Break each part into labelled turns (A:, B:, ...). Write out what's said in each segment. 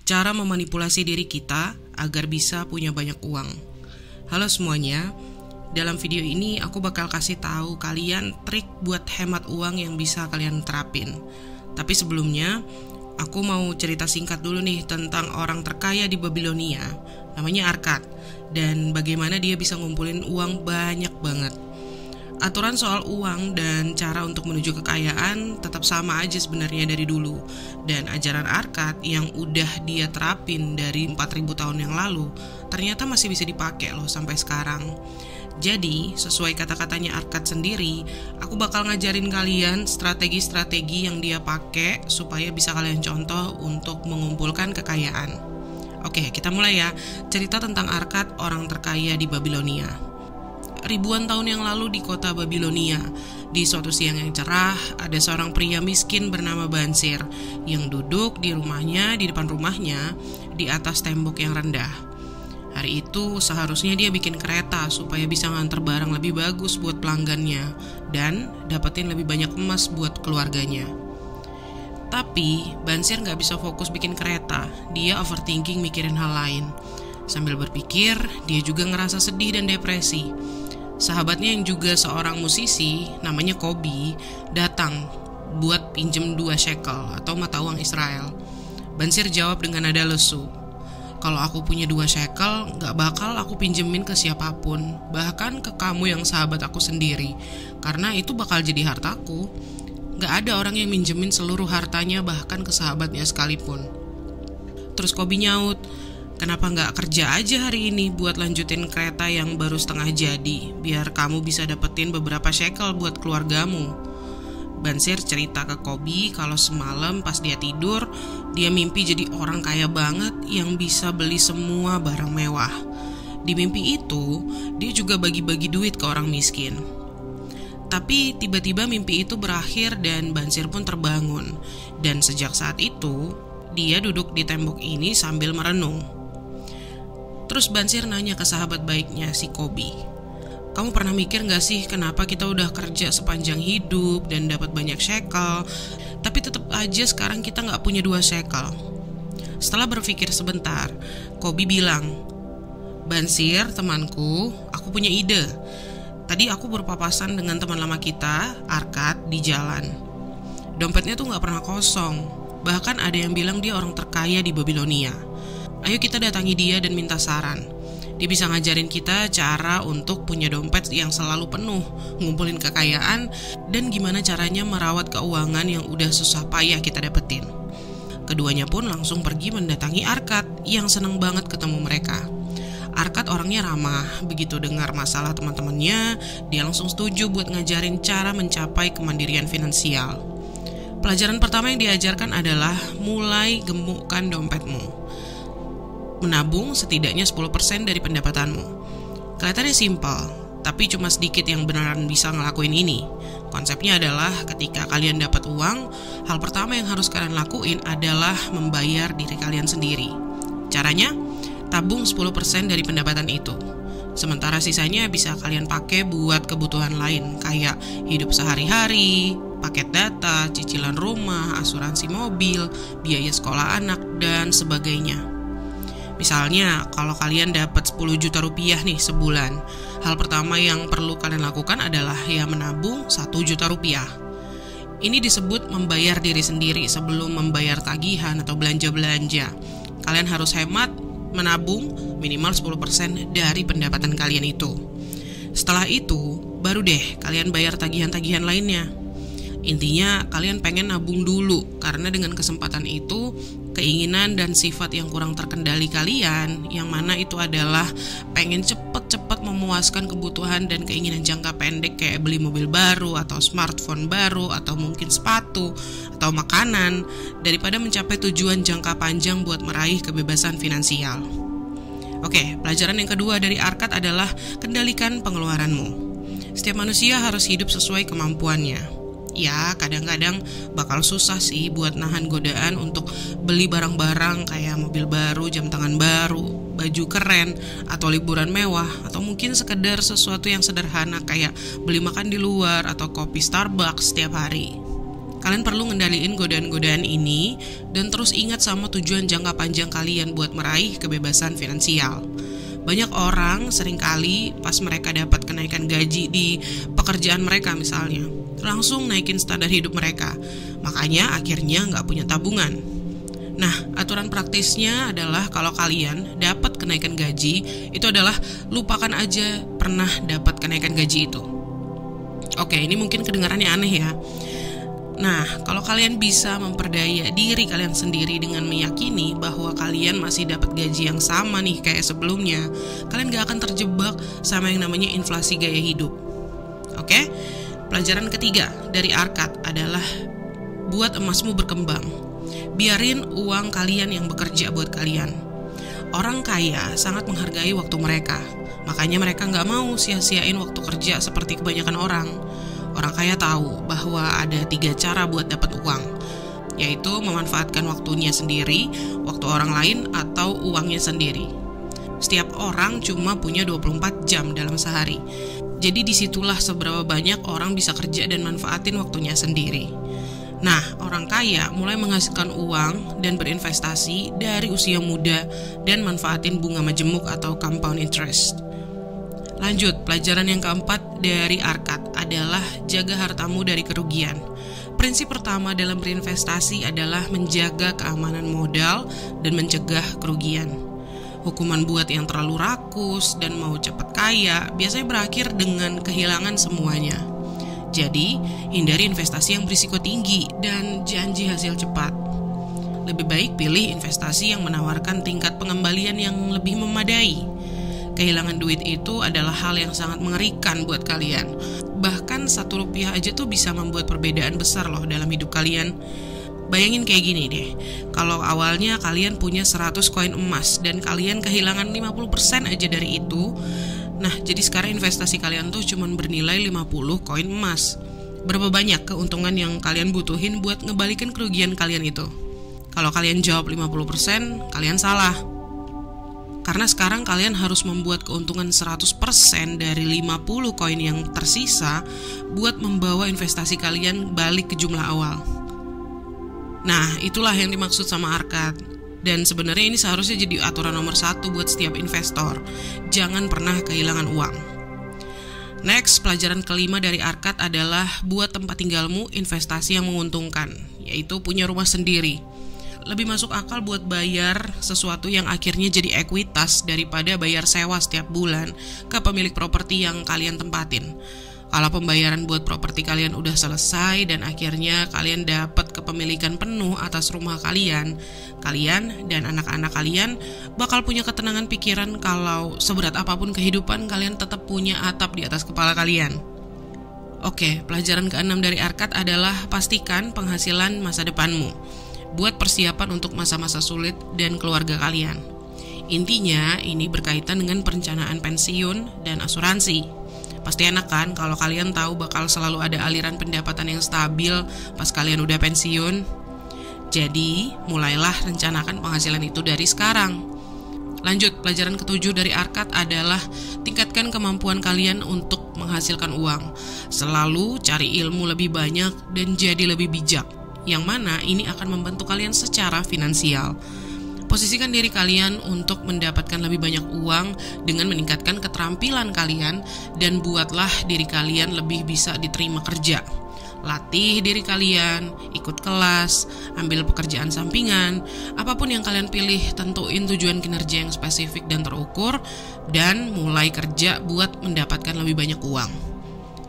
A: cara memanipulasi diri kita agar bisa punya banyak uang. Halo semuanya, dalam video ini aku bakal kasih tahu kalian trik buat hemat uang yang bisa kalian terapin. Tapi sebelumnya, aku mau cerita singkat dulu nih tentang orang terkaya di Babilonia, namanya Arkad, dan bagaimana dia bisa ngumpulin uang banyak banget. Aturan soal uang dan cara untuk menuju kekayaan tetap sama aja sebenarnya dari dulu. Dan ajaran Arkad yang udah dia terapin dari 4000 tahun yang lalu ternyata masih bisa dipakai loh sampai sekarang. Jadi, sesuai kata-katanya Arkad sendiri, aku bakal ngajarin kalian strategi-strategi yang dia pakai supaya bisa kalian contoh untuk mengumpulkan kekayaan. Oke, kita mulai ya. Cerita tentang Arkad, orang terkaya di Babilonia. Ribuan tahun yang lalu di kota Babilonia, di suatu siang yang cerah, ada seorang pria miskin bernama Bansir yang duduk di rumahnya, di depan rumahnya, di atas tembok yang rendah. Hari itu seharusnya dia bikin kereta supaya bisa nganter barang lebih bagus buat pelanggannya dan dapetin lebih banyak emas buat keluarganya. Tapi Bansir gak bisa fokus bikin kereta, dia overthinking mikirin hal lain. Sambil berpikir, dia juga ngerasa sedih dan depresi. Sahabatnya yang juga seorang musisi, namanya Kobi, datang buat pinjem 2 shekel atau mata uang Israel. Bansir jawab dengan nada lesu, "Kalau aku punya 2 shekel, gak bakal aku pinjemin ke siapapun, bahkan ke kamu yang sahabat aku sendiri, karena itu bakal jadi hartaku. Gak ada orang yang minjemin seluruh hartanya bahkan ke sahabatnya sekalipun." Terus Kobi nyaut, "Kenapa nggak kerja aja hari ini buat lanjutin kereta yang baru setengah jadi, biar kamu bisa dapetin beberapa shekel buat keluargamu?" Bansir cerita ke Kobi kalau semalam pas dia tidur, dia mimpi jadi orang kaya banget yang bisa beli semua barang mewah. Di mimpi itu, dia juga bagi-bagi duit ke orang miskin. Tapi tiba-tiba mimpi itu berakhir dan Bansir pun terbangun. Dan sejak saat itu, dia duduk di tembok ini sambil merenung. Terus Bansir nanya ke sahabat baiknya si Kobi, "Kamu pernah mikir gak sih kenapa kita udah kerja sepanjang hidup dan dapat banyak shekel, tapi tetap aja sekarang kita gak punya 2 shekel?" Setelah berpikir sebentar, Kobi bilang, "Bansir, temanku, aku punya ide. Tadi aku berpapasan dengan teman lama kita, Arkad, di jalan. Dompetnya tuh gak pernah kosong, bahkan ada yang bilang dia orang terkaya di Babilonia. Ayo kita datangi dia dan minta saran. Dia bisa ngajarin kita cara untuk punya dompet yang selalu penuh, ngumpulin kekayaan, dan gimana caranya merawat keuangan yang udah susah payah kita dapetin." Keduanya pun langsung pergi mendatangi Arkad yang seneng banget ketemu mereka. Arkad orangnya ramah, begitu dengar masalah teman-temannya, dia langsung setuju buat ngajarin cara mencapai kemandirian finansial. Pelajaran pertama yang diajarkan adalah mulai gemukkan dompetmu. Menabung setidaknya 10% dari pendapatanmu. Kelihatannya simpel, tapi cuma sedikit yang beneran bisa ngelakuin ini. Konsepnya adalah ketika kalian dapat uang, hal pertama yang harus kalian lakuin adalah membayar diri kalian sendiri. Caranya, tabung 10% dari pendapatan itu. Sementara sisanya bisa kalian pakai buat kebutuhan lain, kayak hidup sehari-hari, paket data, cicilan rumah, asuransi mobil, biaya sekolah anak, dan sebagainya. Misalnya, kalau kalian dapat 10 juta rupiah nih sebulan, hal pertama yang perlu kalian lakukan adalah menabung 1 juta rupiah. Ini disebut membayar diri sendiri sebelum membayar tagihan atau belanja-belanja. Kalian harus hemat, menabung minimal 10% dari pendapatan kalian itu. Setelah itu, baru deh kalian bayar tagihan-tagihan lainnya. Intinya, kalian pengen nabung dulu, karena dengan kesempatan itu, keinginan dan sifat yang kurang terkendali kalian, yang mana itu adalah pengen cepet-cepet memuaskan kebutuhan dan keinginan jangka pendek kayak beli mobil baru, atau smartphone baru, atau mungkin sepatu, atau makanan, daripada mencapai tujuan jangka panjang buat meraih kebebasan finansial. Oke, pelajaran yang kedua dari Arkad adalah kendalikan pengeluaranmu. Setiap manusia harus hidup sesuai kemampuannya. Ya, kadang-kadang bakal susah sih buat nahan godaan untuk beli barang-barang kayak mobil baru, jam tangan baru, baju keren, atau liburan mewah, atau mungkin sekedar sesuatu yang sederhana kayak beli makan di luar atau kopi Starbucks setiap hari. Kalian perlu ngendaliin godaan-godaan ini dan terus ingat sama tujuan jangka panjang kalian buat meraih kebebasan finansial. Banyak orang seringkali pas mereka dapat kenaikan gaji di pekerjaan mereka misalnya, langsung naikin standar hidup mereka. Makanya akhirnya nggak punya tabungan. Nah, aturan praktisnya adalah kalau kalian dapat kenaikan gaji, itu adalah lupakan aja pernah dapat kenaikan gaji itu. Oke, ini mungkin kedengarannya aneh ya. Nah, kalau kalian bisa memperdaya diri kalian sendiri dengan meyakini bahwa kalian masih dapat gaji yang sama nih kayak sebelumnya, kalian gak akan terjebak sama yang namanya inflasi gaya hidup. Oke? Pelajaran ketiga dari Arkat adalah buat emasmu berkembang. Biarin uang kalian yang bekerja buat kalian. Orang kaya sangat menghargai waktu mereka, makanya mereka gak mau sia-siain waktu kerja seperti kebanyakan orang. Orang kaya tahu bahwa ada 3 cara buat dapat uang, yaitu memanfaatkan waktunya sendiri, waktu orang lain, atau uangnya sendiri. Setiap orang cuma punya 24 jam dalam sehari. Jadi disitulah seberapa banyak orang bisa kerja dan manfaatin waktunya sendiri. Nah, orang kaya mulai menghasilkan uang dan berinvestasi dari usia muda dan manfaatin bunga majemuk atau compound interest. Lanjut, pelajaran yang keempat dari Arkat adalah jaga hartamu dari kerugian. Prinsip pertama dalam berinvestasi adalah menjaga keamanan modal dan mencegah kerugian. Hukuman buat yang terlalu rakus dan mau cepat kaya biasanya berakhir dengan kehilangan semuanya. Jadi, hindari investasi yang berisiko tinggi dan janji hasil cepat. Lebih baik pilih investasi yang menawarkan tingkat pengembalian yang lebih memadai. Kehilangan duit itu adalah hal yang sangat mengerikan buat kalian. Bahkan 1 rupiah aja tuh bisa membuat perbedaan besar loh dalam hidup kalian. Bayangin kayak gini deh, kalau awalnya kalian punya 100 koin emas dan kalian kehilangan 50% aja dari itu, nah jadi sekarang investasi kalian tuh cuma bernilai 50 koin emas. Berapa banyak keuntungan yang kalian butuhin buat ngebalikin kerugian kalian itu? Kalau kalian jawab 50%, kalian salah. Karena sekarang kalian harus membuat keuntungan 100% dari 50 koin yang tersisa buat membawa investasi kalian balik ke jumlah awal. Nah, itulah yang dimaksud sama Arkat. Dan sebenarnya ini seharusnya jadi aturan nomor 1 buat setiap investor. Jangan pernah kehilangan uang. Next, pelajaran kelima dari Arkat adalah buat tempat tinggalmu investasi yang menguntungkan, yaitu punya rumah sendiri. Lebih masuk akal buat bayar sesuatu yang akhirnya jadi ekuitas daripada bayar sewa setiap bulan ke pemilik properti yang kalian tempatin. Kalau pembayaran buat properti kalian udah selesai dan akhirnya kalian dapat kepemilikan penuh atas rumah kalian, kalian dan anak-anak kalian bakal punya ketenangan pikiran kalau seberat apapun kehidupan kalian tetap punya atap di atas kepala kalian. Oke, pelajaran ke-6 dari Arkat adalah pastikan penghasilan masa depanmu. Buat persiapan untuk masa-masa sulit dan keluarga kalian. Intinya, ini berkaitan dengan perencanaan pensiun dan asuransi. Pasti enak kan kalau kalian tahu bakal selalu ada aliran pendapatan yang stabil pas kalian udah pensiun. Jadi, mulailah rencanakan penghasilan itu dari sekarang. Lanjut, pelajaran ke-7 dari Arkat adalah tingkatkan kemampuan kalian untuk menghasilkan uang. Selalu cari ilmu lebih banyak dan jadi lebih bijak, yang mana ini akan membantu kalian secara finansial. Posisikan diri kalian untuk mendapatkan lebih banyak uang dengan meningkatkan keterampilan kalian dan buatlah diri kalian lebih bisa diterima kerja. Latih diri kalian, ikut kelas, ambil pekerjaan sampingan, apapun yang kalian pilih, tentuin tujuan kinerja yang spesifik dan terukur, dan mulai kerja buat mendapatkan lebih banyak uang.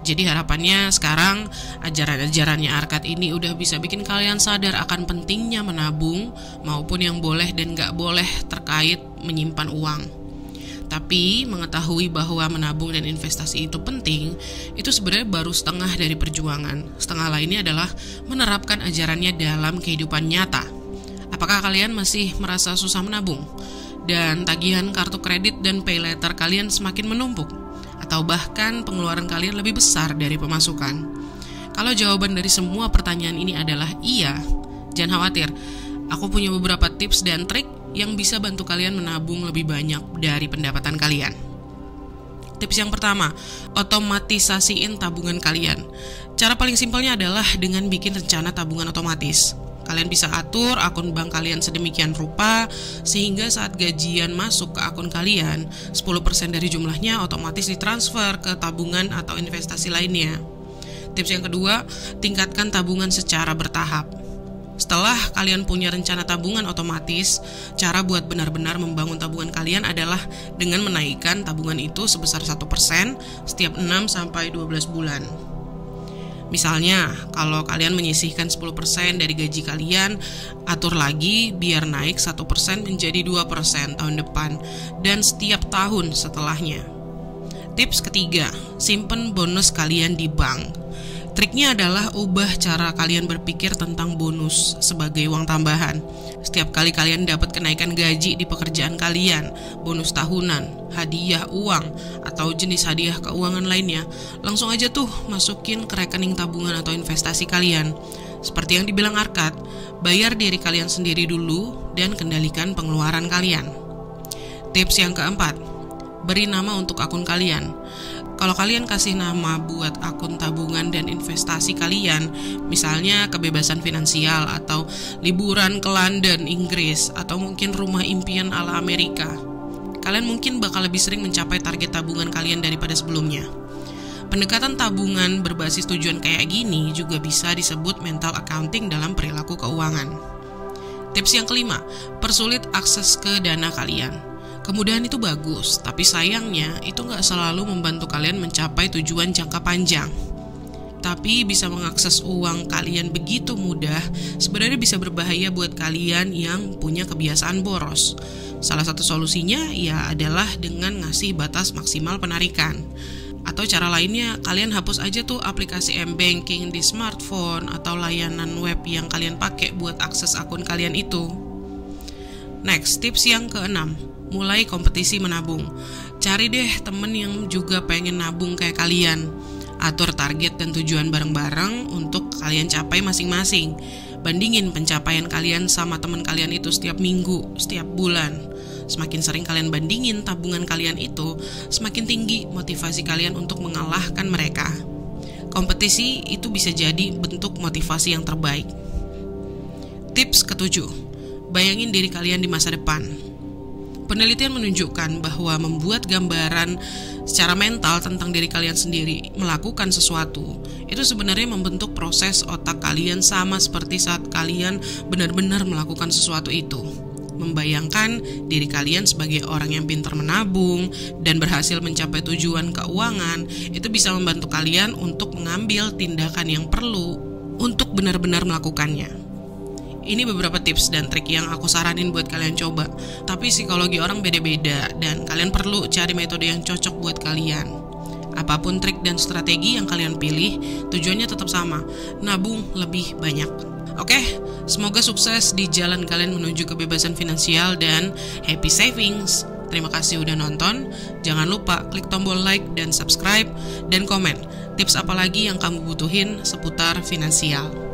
A: Jadi harapannya sekarang ajaran-ajarannya Arkat ini udah bisa bikin kalian sadar akan pentingnya menabung maupun yang boleh dan gak boleh terkait menyimpan uang. Tapi mengetahui bahwa menabung dan investasi itu penting, itu sebenarnya baru setengah dari perjuangan. Setengah lainnya adalah menerapkan ajarannya dalam kehidupan nyata. Apakah kalian masih merasa susah menabung? Dan tagihan kartu kredit dan pay later kalian semakin menumpuk? Atau bahkan pengeluaran kalian lebih besar dari pemasukan? Kalau jawaban dari semua pertanyaan ini adalah iya, jangan khawatir. Aku punya beberapa tips dan trik yang bisa bantu kalian menabung lebih banyak dari pendapatan kalian. Tips yang pertama, otomatisasiin tabungan kalian. Cara paling simpelnya adalah dengan bikin rencana tabungan otomatis. Kalian bisa atur akun bank kalian sedemikian rupa sehingga saat gajian masuk ke akun kalian, 10% dari jumlahnya otomatis ditransfer ke tabungan atau investasi lainnya. Tips yang kedua, tingkatkan tabungan secara bertahap. Setelah kalian punya rencana tabungan otomatis, cara buat benar-benar membangun tabungan kalian adalah dengan menaikkan tabungan itu sebesar 1% setiap 6-12 bulan. Misalnya, kalau kalian menyisihkan 10% dari gaji kalian, atur lagi biar naik 1% menjadi 2% tahun depan dan setiap tahun setelahnya. Tips ketiga, simpen bonus kalian di bank. Triknya adalah ubah cara kalian berpikir tentang bonus sebagai uang tambahan. Setiap kali kalian dapat kenaikan gaji di pekerjaan kalian, bonus tahunan, hadiah uang, atau jenis hadiah keuangan lainnya, langsung aja tuh masukin ke rekening tabungan atau investasi kalian. Seperti yang dibilang Arkad, bayar diri kalian sendiri dulu dan kendalikan pengeluaran kalian. Tips yang keempat, beri nama untuk akun kalian. Kalau kalian kasih nama buat akun tabungan dan investasi kalian, misalnya kebebasan finansial atau liburan ke London, Inggris, atau mungkin rumah impian ala Amerika, kalian mungkin bakal lebih sering mencapai target tabungan kalian daripada sebelumnya. Pendekatan tabungan berbasis tujuan kayak gini juga bisa disebut mental accounting dalam perilaku keuangan. Tips yang kelima, persulit akses ke dana kalian. Kemudahan itu bagus, tapi sayangnya itu nggak selalu membantu kalian mencapai tujuan jangka panjang. Tapi bisa mengakses uang kalian begitu mudah, sebenarnya bisa berbahaya buat kalian yang punya kebiasaan boros. Salah satu solusinya ya adalah dengan ngasih batas maksimal penarikan. Atau cara lainnya, kalian hapus aja tuh aplikasi m-banking di smartphone atau layanan web yang kalian pakai buat akses akun kalian itu. Next, tips yang keenam, mulai kompetisi menabung. Cari deh temen yang juga pengen nabung kayak kalian. Atur target dan tujuan bareng-bareng untuk kalian capai masing-masing. Bandingin pencapaian kalian sama teman kalian itu setiap minggu, setiap bulan. Semakin sering kalian bandingin tabungan kalian itu, semakin tinggi motivasi kalian untuk mengalahkan mereka. Kompetisi itu bisa jadi bentuk motivasi yang terbaik. Tips ketujuh, bayangin diri kalian di masa depan. Penelitian menunjukkan bahwa membuat gambaran secara mental tentang diri kalian sendiri melakukan sesuatu, itu sebenarnya membentuk proses otak kalian sama seperti saat kalian benar-benar melakukan sesuatu itu. Membayangkan diri kalian sebagai orang yang pintar menabung dan berhasil mencapai tujuan keuangan, itu bisa membantu kalian untuk mengambil tindakan yang perlu untuk benar-benar melakukannya. Ini beberapa tips dan trik yang aku saranin buat kalian coba. Tapi psikologi orang beda-beda dan kalian perlu cari metode yang cocok buat kalian. Apapun trik dan strategi yang kalian pilih, tujuannya tetap sama, nabung lebih banyak. Oke, semoga sukses di jalan kalian menuju kebebasan finansial dan happy savings. Terima kasih udah nonton. Jangan lupa klik tombol like dan subscribe dan komen. Tips apa lagi yang kamu butuhin seputar finansial.